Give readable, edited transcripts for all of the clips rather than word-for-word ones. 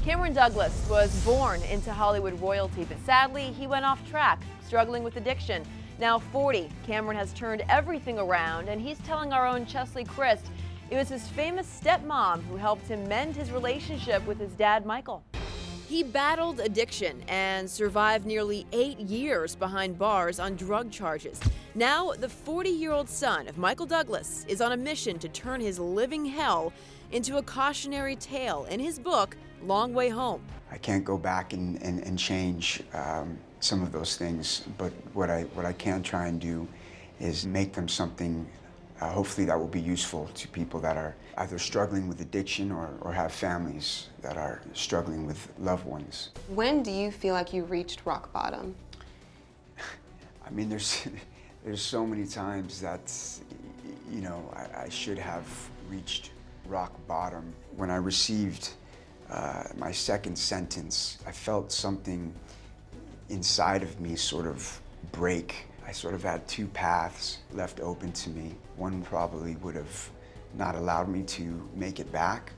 Cameron Douglas was born into Hollywood royalty, but sadly, he went off track, struggling with addiction. Now 40, Cameron has turned everything around, and he's telling our own Cheslie Kryst it was his famous stepmom who helped him mend his relationship with his dad, Michael. He battled addiction and survived nearly 8 years behind bars on drug charges. Now, the 40-year-old son of Michael Douglas is on a mission to turn his living hell into a cautionary tale in his book, Long Way Home. I can't go back and change some of those things, but what I can try and do is make them something hopefully that will be useful to people that are either struggling with addiction or have families that are struggling with loved ones. When do you feel like you reached rock bottom? I mean, there's so many times that, you know, I should have reached rock bottom. When I received my second sentence, I felt something inside of me sort of break. I sort of had two paths left open to me. One probably would have not allowed me to make it back,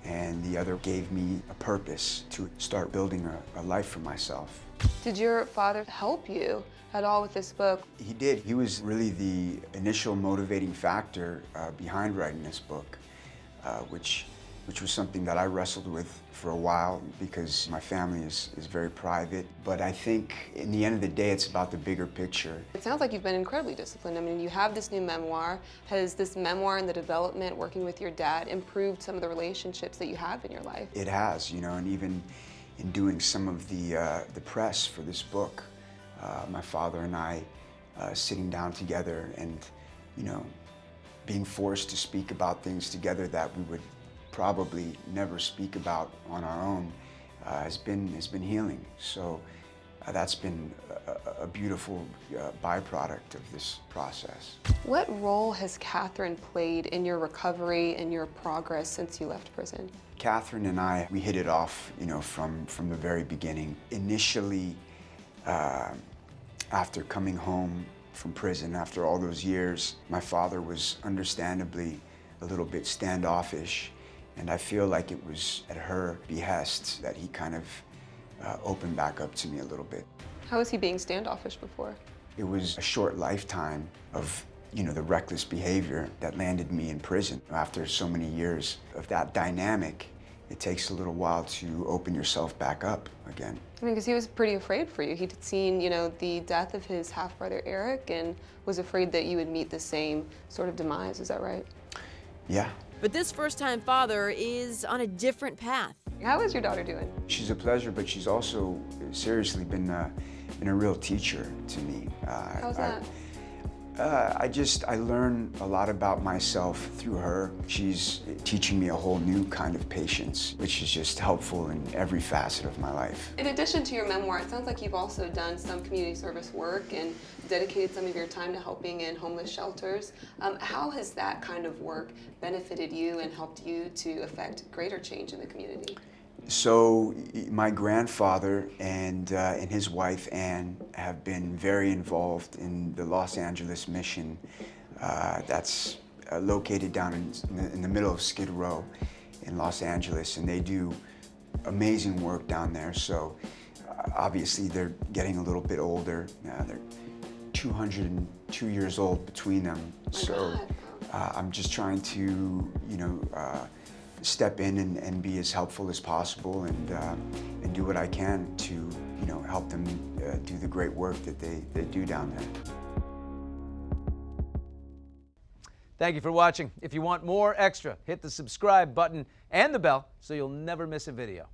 and the other gave me a purpose to start building a life for myself. Did your father help you at all with this book? He did. He was really the initial motivating factor behind writing this book, which was something that I wrestled with for a while because my family is very private. But I think in the end of the day, it's about the bigger picture. It sounds like you've been incredibly disciplined. I mean, you have this new memoir. Has this memoir and the development, working with your dad, improved some of the relationships that you have in your life? It has, you know, and even in doing some of the press for this book, my father and I sitting down together and, you know, being forced to speak about things together that we would probably never speak about on our own has been healing. So that's been a beautiful byproduct of this process. What role has Catherine played in your recovery and your progress since you left prison? Catherine and I, we hit it off, you know, from the very beginning. Initially, after coming home from prison, after all those years, my father was understandably a little bit standoffish. And I feel like it was at her behest that he kind of opened back up to me a little bit. How was he being standoffish before? It was a short lifetime of, you know, the reckless behavior that landed me in prison. After so many years of that dynamic, it takes a little while to open yourself back up again. I mean, because he was pretty afraid for you. He'd seen, you know, the death of his half-brother Eric and was afraid that you would meet the same sort of demise. Is that right? Yeah. But this first-time father is on a different path. How is your daughter doing? She's a pleasure, but she's also seriously been a real teacher to me. How's that? I learn a lot about myself through her. She's teaching me a whole new kind of patience, which is just helpful in every facet of my life. In addition to your memoir, it sounds like you've also done some community service work and dedicated some of your time to helping in homeless shelters. How has that kind of work benefited you and helped you to affect greater change in the community? So my grandfather and his wife, Anne, have been very involved in the Los Angeles mission that's located down in the middle of Skid Row in Los Angeles, and they do amazing work down there. So obviously they're getting a little bit older. They're 202 years old between them. So I'm just trying to, you know, step in and be as helpful as possible and do what I can to, you know, help them do the great work that they do down there. Thank you for watching. If you want more extra, hit the subscribe button and the bell so you'll never miss a video.